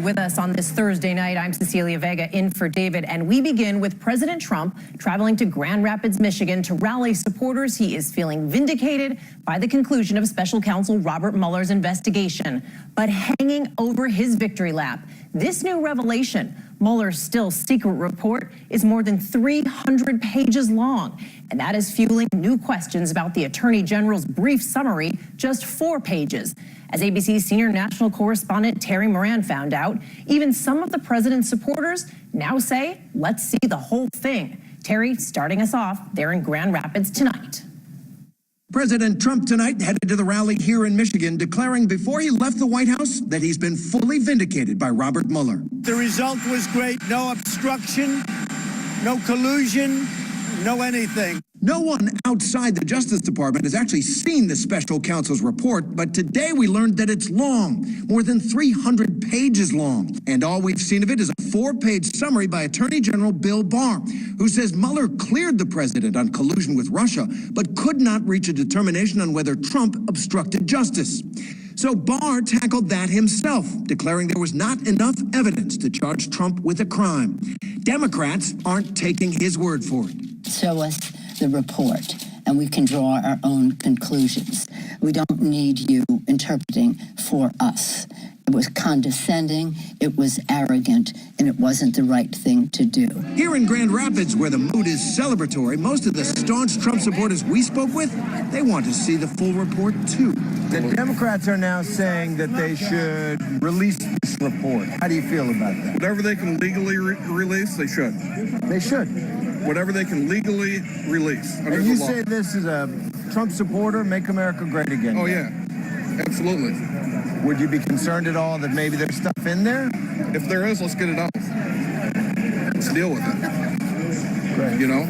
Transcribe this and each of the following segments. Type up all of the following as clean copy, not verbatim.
With us on this Thursday night, I'm Cecilia Vega in for David, and we begin with President Trump traveling to Grand Rapids, Michigan to rally supporters. He is feeling vindicated by the conclusion of Special Counsel Robert Mueller's investigation, but hanging over his victory lap. This new revelation, Mueller's still secret report, is more than 300 pages long, and that is fueling new questions about the Attorney General's brief summary, just 4 pages. As ABC's senior national correspondent Terry Moran found out, even some of the president's supporters now say, let's see the whole thing. Terry, starting us off there in Grand Rapids tonight. President Trump tonight headed to the rally here in Michigan, declaring before he left the White House that he's been fully vindicated by Robert Mueller. The result was great. No obstruction, no collusion, no anything. No one outside the Justice Department has actually seen the special counsel's report, but today we learned that it's long, more than 300 pages long. And all we've seen of it is a 4-page summary by Attorney General Bill Barr, who says Mueller cleared the president on collusion with Russia, but could not reach a determination on whether Trump obstructed justice. So Barr tackled that himself, declaring there was not enough evidence to charge Trump with a crime. Democrats aren't taking his word for it. Show us the report, and we can draw our own conclusions. We don't need you interpreting for us. It was condescending, it was arrogant, and it wasn't the right thing to do. Here in Grand Rapids, where the mood is celebratory, most of the staunch Trump supporters we spoke with, they want to see the full report too. The Democrats are now saying that they should release this report. How do you feel about that? Whatever they can legally release, they should. They should. Whatever they can legally release under and you the law. Say this is a Trump supporter, make America great again. Oh, yeah. Absolutely. Would you be concerned at all that maybe there's stuff in there? If there is, let's get it out. Let's deal with it. Right. You know?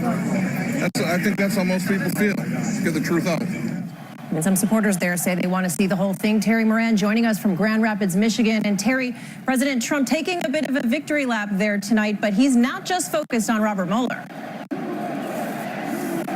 I think that's how most people feel. Let's get the truth out. And some supporters there say they want to see the whole thing. Terry Moran joining us from Grand Rapids, Michigan. And Terry, President Trump taking a bit of a victory lap there tonight, but he's not just focused on Robert Mueller.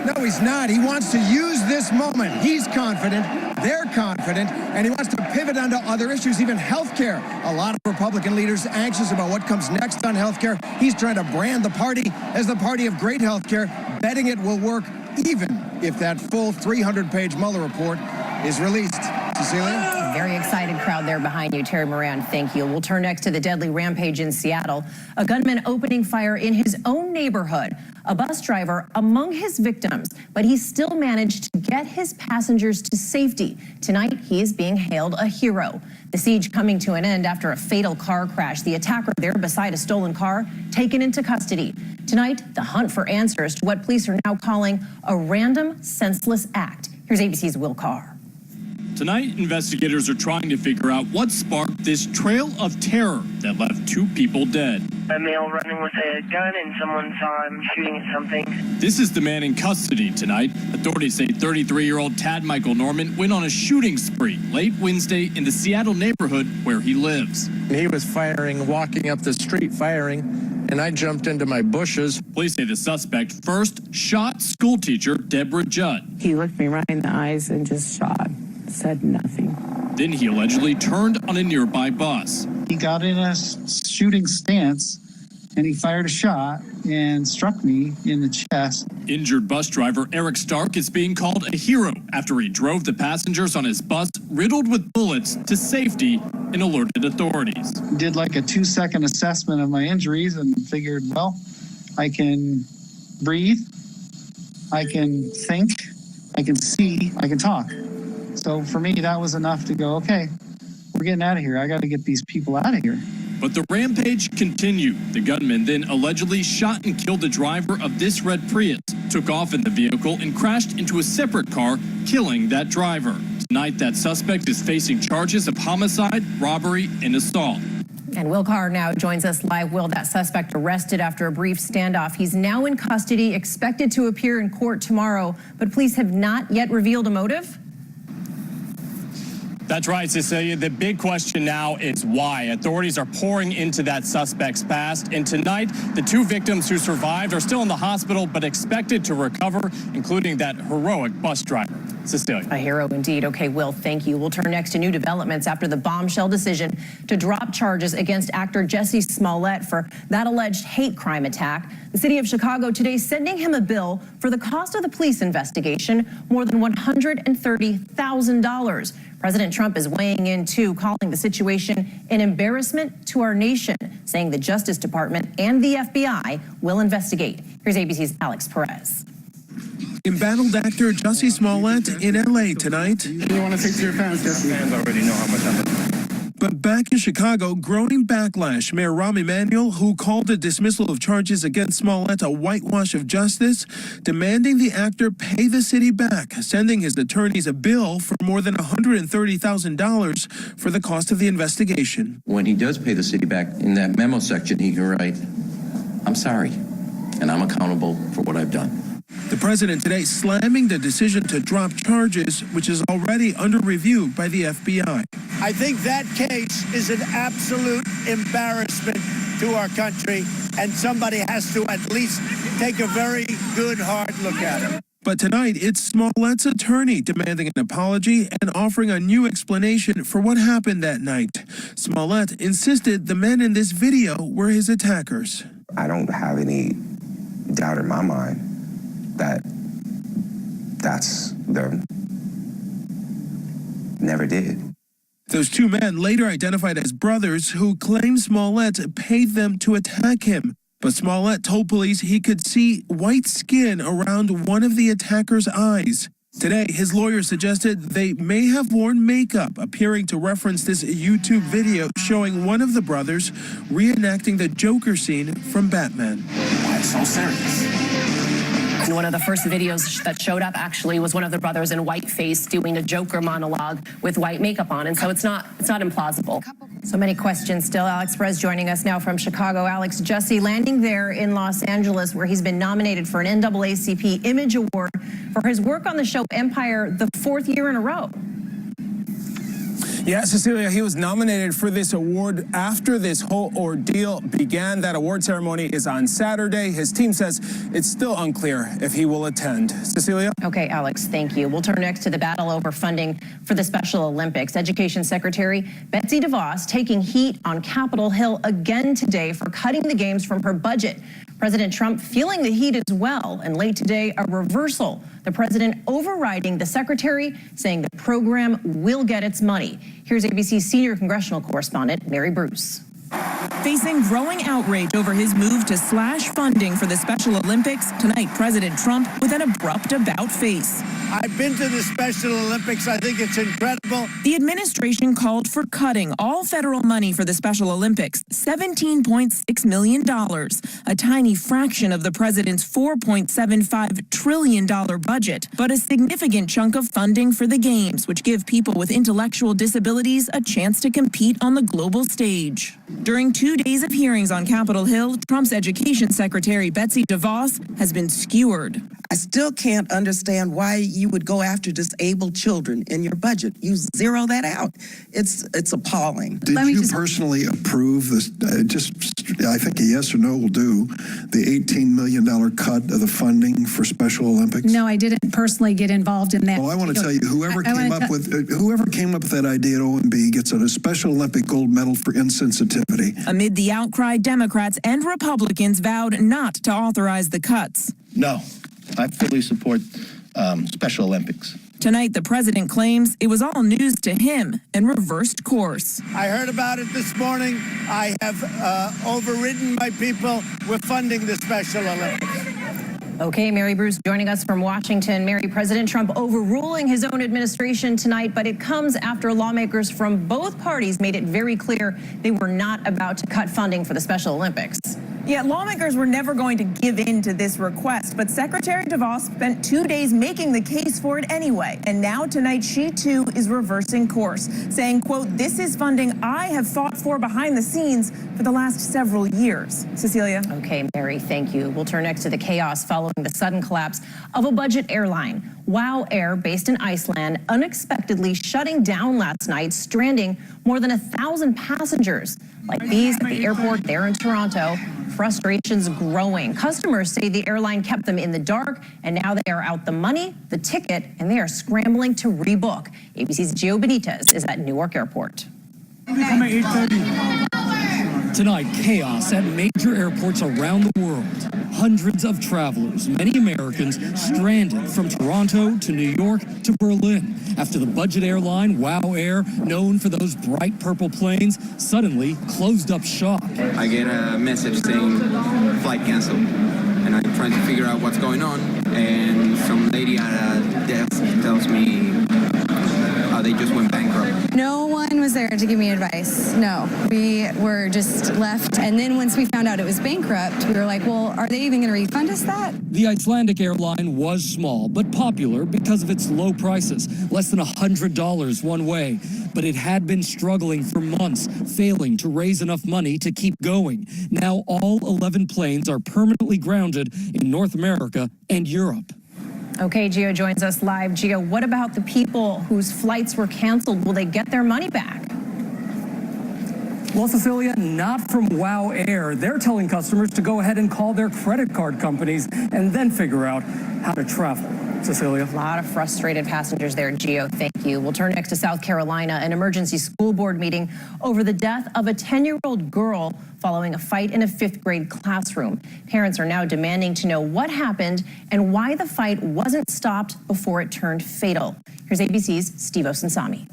No, he's not. He wants to use this moment. He's confident, they're confident, and he wants to pivot onto other issues, even health care. A lot of Republican leaders anxious about what comes next on health care. He's trying to brand the party as the party of great health care, betting it will work even if that full 300-page Mueller report is released. Cecilia? Very excited crowd there behind you, Terry Moran. Thank you. We'll turn next to the deadly rampage in Seattle. A gunman opening fire in his own neighborhood. A bus driver among his victims, but he still managed to get his passengers to safety. Tonight, he is being hailed a hero. The siege coming to an end after a fatal car crash. The attacker there beside a stolen car, taken into custody. Tonight, the hunt for answers to what police are now calling a random, senseless act. Here's ABC's Will Carr. Tonight, investigators are trying to figure out what sparked this trail of terror that left 2 people dead. A male running with a gun and someone saw him shooting at something. This is the man in custody tonight. Authorities say 33-year-old Tad Michael Norman went on a shooting spree late Wednesday in the Seattle neighborhood where he lives. He was firing, walking up the street firing, and I jumped into my bushes. Police say the suspect first shot schoolteacher Deborah Judd. He looked me right in the eyes and just shot. Said nothing. Then he allegedly turned on a nearby bus. He got in a shooting stance and he fired a shot and struck me in the chest. Injured bus driver Eric Stark is being called a hero after he drove the passengers on his bus riddled with bullets to safety and alerted authorities. Did like a 2-second assessment of my injuries and figured, well, I can breathe, I can think, I can see, I can talk. So for me, that was enough to go, okay, we're getting out of here. I got to get these people out of here. But the rampage continued. The gunman then allegedly shot and killed the driver of this red Prius, took off in the vehicle and crashed into a separate car, killing that driver. Tonight, that suspect is facing charges of homicide, robbery, and assault. And Will Carr now joins us live. Will, that suspect arrested after a brief standoff. He's now in custody, expected to appear in court tomorrow, but police have not yet revealed a motive? That's right, Cecilia. The big question now is why. Authorities are pouring into that suspect's past. And tonight, the two victims who survived are still in the hospital, but expected to recover, including that heroic bus driver. Cecilia. A hero indeed. Okay, Will, thank you. We'll turn next to new developments after the bombshell decision to drop charges against actor Jussie Smollett for that alleged hate crime attack. The city of Chicago today sending him a bill for the cost of the police investigation, more than $130,000. President Trump is weighing in, too, calling the situation an embarrassment to our nation, saying the Justice Department and the FBI will investigate. Here's ABC's Alex Perez. Embattled actor Jussie Smollett in L.A. tonight. You want to say to your fans, Jussie? Fans already know how much I love them. But back in Chicago, growing backlash. Mayor Rahm Emanuel, who called a dismissal of charges against Smollett a whitewash of justice, demanding the actor pay the city back, sending his attorneys a bill for more than $130,000 for the cost of the investigation. When he does pay the city back, in that memo section, he can write, "I'm sorry, and I'm accountable for what I've done." The president today slamming the decision to drop charges, which is already under review by the FBI. I think that case is an absolute embarrassment to our country, and somebody has to at least take a very good, hard look at it. But tonight, it's Smollett's attorney demanding an apology and offering a new explanation for what happened that night. Smollett insisted the men in this video were his attackers. I don't have any doubt in my mind that that's the never did. Those two men, later identified as brothers, who claim Smollett paid them to attack him. But Smollett told police he could see white skin around one of the attacker's eyes. Today, his lawyer suggested they may have worn makeup, appearing to reference this YouTube video showing one of the brothers reenacting the Joker scene from Batman. Why it's so serious? And one of the first videos that showed up actually was one of the brothers in whiteface doing a Joker monologue with white makeup on. And so it's not implausible. So many questions still. Alex Perez joining us now from Chicago. Alex, Jussie landing there in Los Angeles, where he's been nominated for an NAACP Image Award for his work on the show Empire, the 4th year in a row. Yeah, Cecilia, he was nominated for this award after this whole ordeal began. That award ceremony is on Saturday. His team says it's still unclear if he will attend. Cecilia? Okay, Alex, thank you. We'll turn next to the battle over funding for the Special Olympics. Education Secretary Betsy DeVos taking heat on Capitol Hill again today for cutting the games from her budget. President Trump feeling the heat as well, and late today, a reversal. The president overriding the secretary, saying the program will get its money. Here's ABC's senior congressional correspondent, Mary Bruce. Facing growing outrage over his move to slash funding for the Special Olympics, tonight President Trump with an abrupt about-face. I've been to the Special Olympics. I think it's incredible. The administration called for cutting all federal money for the Special Olympics, $17.6 million, a tiny fraction of the president's $4.75 trillion budget, but a significant chunk of funding for the Games, which give people with intellectual disabilities a chance to compete on the global stage. During 2 days of hearings on Capitol Hill, Trump's Education Secretary Betsy DeVos has been skewered. I still can't understand why you would go after disabled children in your budget. You zero that out. It's appalling. Did you personally approve this? I think a yes or no will do. The $18 million cut of the funding for Special Olympics. No, I didn't personally get involved in that. Well, I want to tell you, whoever came up with that idea at OMB gets a Special Olympic gold medal for insensitivity. Amid the outcry, Democrats and Republicans vowed not to authorize the cuts. No, I fully support Special Olympics. Tonight, the president claims it was all news to him and reversed course. I heard about it this morning. I have overridden my people. We're funding the Special Olympics. Okay, Mary Bruce joining us from Washington. Mary, President Trump overruling his own administration tonight, but it comes after lawmakers from both parties made it very clear they were not about to cut funding for the Special Olympics. Yeah, lawmakers were never going to give in to this request, but Secretary DeVos spent 2 days making the case for it anyway. And now tonight, she too is reversing course, saying, quote, "This is funding I have fought for behind the scenes for the last several years." Cecilia. Okay, Mary, thank you. We'll turn next to the chaos following the sudden collapse of a budget airline. WOW Air, based in Iceland, unexpectedly shutting down last night, stranding more than 1,000 passengers. Like these at the airport there in Toronto. Frustrations growing. Customers say the airline kept them in the dark, and now they are out the money, the ticket, and they are scrambling to rebook. ABC's Gio Benitez is at Newark Airport. Tonight, chaos at major airports around the world. Hundreds of travelers, many Americans, stranded from Toronto to New York to Berlin after the budget airline WOW Air, known for those bright purple planes, suddenly closed up shop. I get a message saying flight canceled, and I'm trying to figure out what's going on, and some lady at a desk tells me they just went bankrupt. No one was there to give me advice. No, we were just left. And then once we found out it was bankrupt, we were like, well, are they even going to refund us that? The Icelandic airline was small, but popular because of its low prices, less than $100 one way. But it had been struggling for months, failing to raise enough money to keep going. Now all 11 planes are permanently grounded in North America and Europe. Okay, Gio joins us live. Gio, what about the people whose flights were canceled? Will they get their money back? Well, Cecilia, not from WOW Air. They're telling customers to go ahead and call their credit card companies and then figure out how to travel. Cecilia. A lot of frustrated passengers there, Gio. Thank you. We'll turn next to South Carolina, an emergency school board meeting over the death of a 10-year-old girl following a fight in a 5th grade classroom. Parents are now demanding to know what happened and why the fight wasn't stopped before it turned fatal. Here's ABC's Steve Osunsami.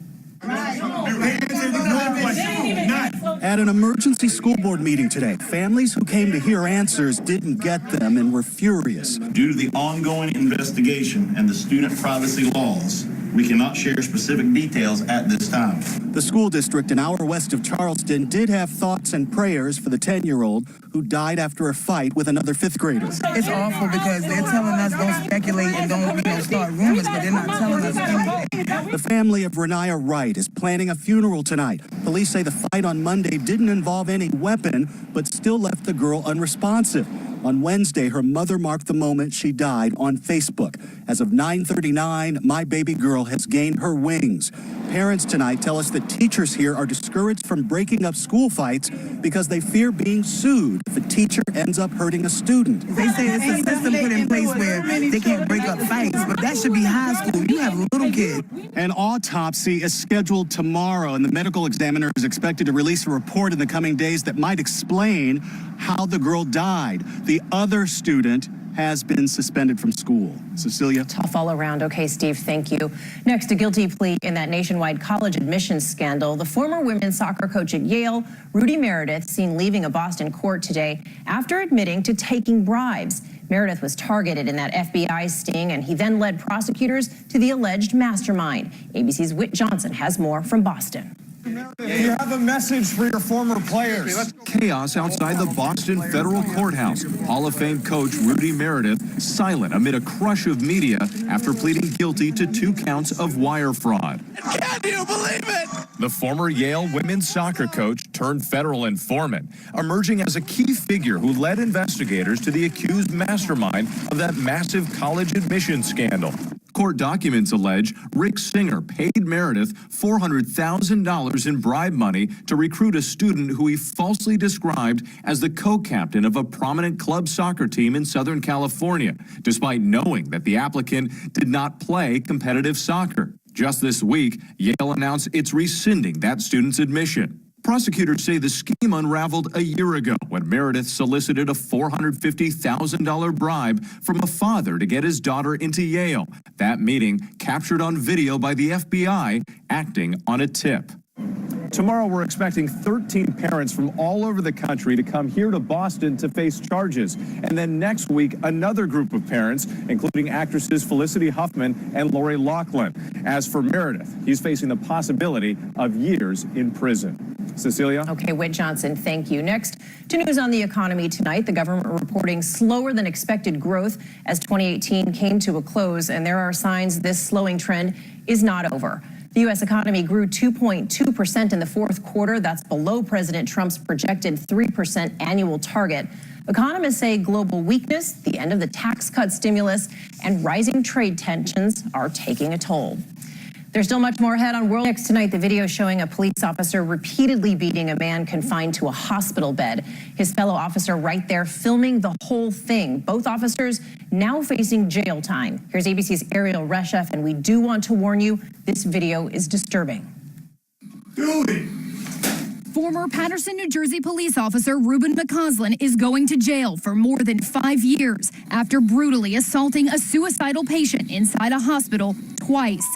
At an emergency school board meeting today, families who came to hear answers didn't get them and were furious. Due to the ongoing investigation and the student privacy laws, we cannot share specific details at this time. The school district an hour west of Charleston did have thoughts and prayers for the 10-year-old who died after a fight with another 5th grader. It's awful because they're telling us don't speculate and don't start rumors, but they're not telling us anything. The family of Renaya Wright is planning a funeral tonight. Police say the fight on Monday didn't involve any weapon, but still left the girl unresponsive. On Wednesday, her mother marked the moment she died on Facebook. As of 9:39, my baby girl has gained her wings. Parents tonight tell us that teachers here are discouraged from breaking up school fights because they fear being sued if a teacher ends up hurting a student. They say it's a system put in place where they can't break up fights, but that should be high school. You have little kids. An autopsy is scheduled tomorrow, and the medical examiner is expected to release a report in the coming days that might explain how the girl died. The other student has been suspended from school. Cecilia? Tough all around. Okay, Steve, thank you. Next, a guilty plea in that nationwide college admissions scandal. The former women's soccer coach at Yale, Rudy Meredith, seen leaving a Boston court today after admitting to taking bribes. Meredith was targeted in that FBI sting, and he then led prosecutors to the alleged mastermind. ABC's Whit Johnson has more from Boston. You have a message for your former players. Chaos outside the Boston Federal Courthouse. Hall of Fame coach Rudy Meredith silent amid a crush of media after pleading guilty to 2 counts of wire fraud. Can you believe it? The former Yale women's soccer coach turned federal informant, emerging as a key figure who led investigators to the accused mastermind of that massive college admissions scandal. Court documents allege Rick Singer paid Meredith $400,000 in bribe money to recruit a student who he falsely described as the co-captain of a prominent club soccer team in Southern California, despite knowing that the applicant did not play competitive soccer. Just this week, Yale announced it's rescinding that student's admission. Prosecutors say the scheme unraveled a year ago when Meredith solicited a $450,000 bribe from a father to get his daughter into Yale. That meeting captured on video by the FBI acting on a tip. Tomorrow, we're expecting 13 parents from all over the country to come here to Boston to face charges. And then next week, another group of parents, including actresses Felicity Huffman and Lori Loughlin. As for Meredith, he's facing the possibility of years in prison. Cecilia? Okay, Whit Johnson, thank you. Next, to news on the economy tonight. The government reporting slower than expected growth as 2018 came to a close, and there are signs this slowing trend is not over. The U.S. economy grew 2.2% in the fourth quarter. That's below President Trump's projected 3% annual target. Economists say global weakness, the end of the tax cut stimulus, and rising trade tensions are taking a toll. There's still much more ahead on World Next tonight. The video showing a police officer repeatedly beating a man confined to a hospital bed. His fellow officer right there filming the whole thing. Both officers now facing jail time. Here's ABC's Ariel Reshef, and we do want to warn you, this video is disturbing. Do it! Former Paterson, New Jersey police officer Ruben McCausland is going to jail for more than 5 years after brutally assaulting a suicidal patient inside a hospital twice.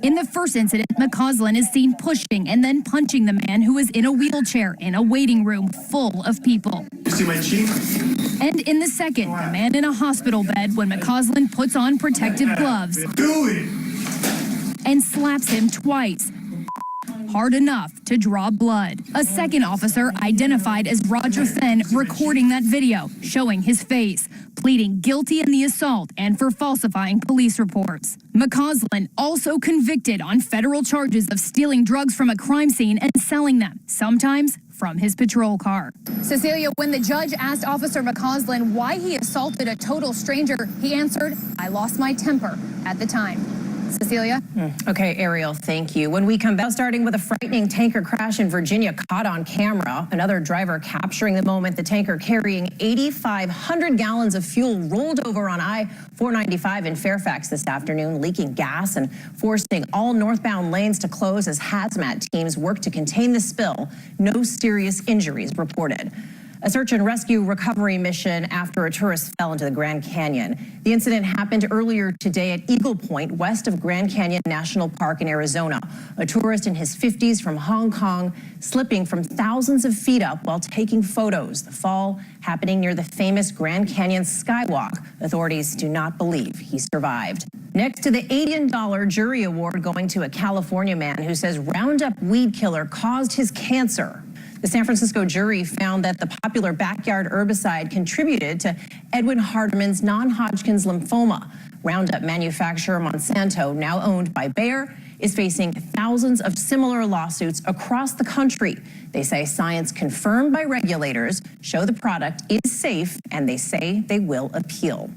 In the first incident, McCausland is seen pushing and then punching the man who is in a wheelchair in a waiting room full of people. You see my cheek? And in the second, the man in a hospital bed when McCausland puts on protective gloves. Do it! And slaps him twice. Hard enough to draw blood. A second officer, identified as Roger Fenn, recording that video, showing his face, pleading guilty in the assault and for falsifying police reports. McCausland also convicted on federal charges of stealing drugs from a crime scene and selling them, sometimes from his patrol car. Cecilia, when the judge asked Officer McCausland why he assaulted a total stranger, he answered, "I lost my temper at the time." Cecilia? Okay, Ariel, thank you. When we come back, starting with a frightening tanker crash in Virginia caught on camera. Another driver capturing the moment the tanker carrying 8,500 gallons of fuel rolled over on I-495 in Fairfax this afternoon, leaking gas and forcing all northbound lanes to close as hazmat teams work to contain the spill. No serious injuries reported. A search and rescue recovery mission after a tourist fell into the Grand Canyon. The incident happened earlier today at Eagle Point, west of Grand Canyon National Park in Arizona. A tourist in his 50s from Hong Kong slipping from thousands of feet up while taking photos. The fall happening near the famous Grand Canyon Skywalk. Authorities do not believe he survived. Next to the $1 million jury award going to a California man who says Roundup weed killer caused his cancer. The San Francisco jury found that the popular backyard herbicide contributed to Edwin Hardeman's non-Hodgkin's lymphoma. Roundup manufacturer Monsanto, now owned by Bayer, is facing thousands of similar lawsuits across the country. They say science confirmed by regulators show the product is safe, and they say they will appeal.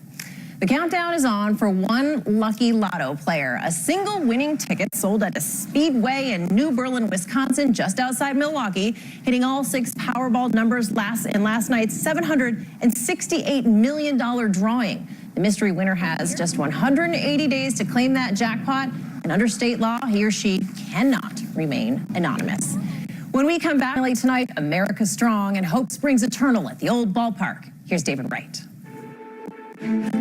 The countdown is on for one lucky lotto player. A single winning ticket sold at a speedway in New Berlin, Wisconsin, just outside Milwaukee, hitting all 6 Powerball numbers in last night's $768 million drawing. The mystery winner has just 180 days to claim that jackpot, and under state law, he or she cannot remain anonymous. When we come back late tonight, America's strong and hope springs eternal at the old ballpark. Here's David Wright.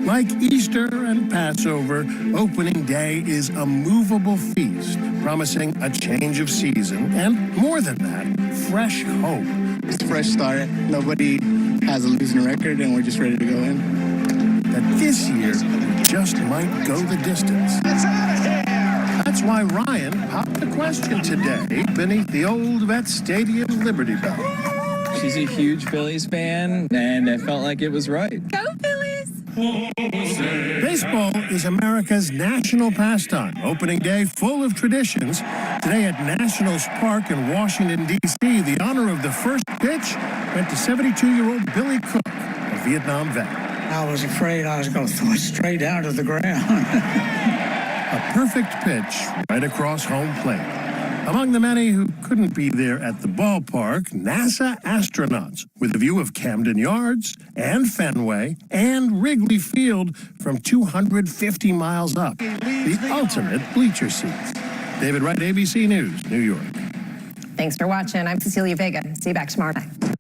Like Easter and Passover, opening day is a movable feast, promising a change of season, and more than that, fresh hope. It's a fresh start. Nobody has a losing record, and we're just ready to go in. That this year just might go the distance. It's out of here! That's why Ryan popped the question today beneath the old Vet Stadium Liberty Bell. She's a huge Phillies fan, and I felt like it was right. Go Phillies! Baseball is America's national pastime. Opening day full of traditions. Today at Nationals Park in Washington, D.C., the honor of the first pitch went to 72-year-old Billy Cook, a Vietnam vet. I was afraid I was going to throw it straight down to the ground. A perfect pitch right across home plate. Among the many who couldn't be there at the ballpark, NASA astronauts with a view of Camden Yards and Fenway and Wrigley Field from 250 miles up. The ultimate bleacher seats. David Wright, ABC News, New York. Thanks for watching. I'm Cecilia Vega. See you back tomorrow night.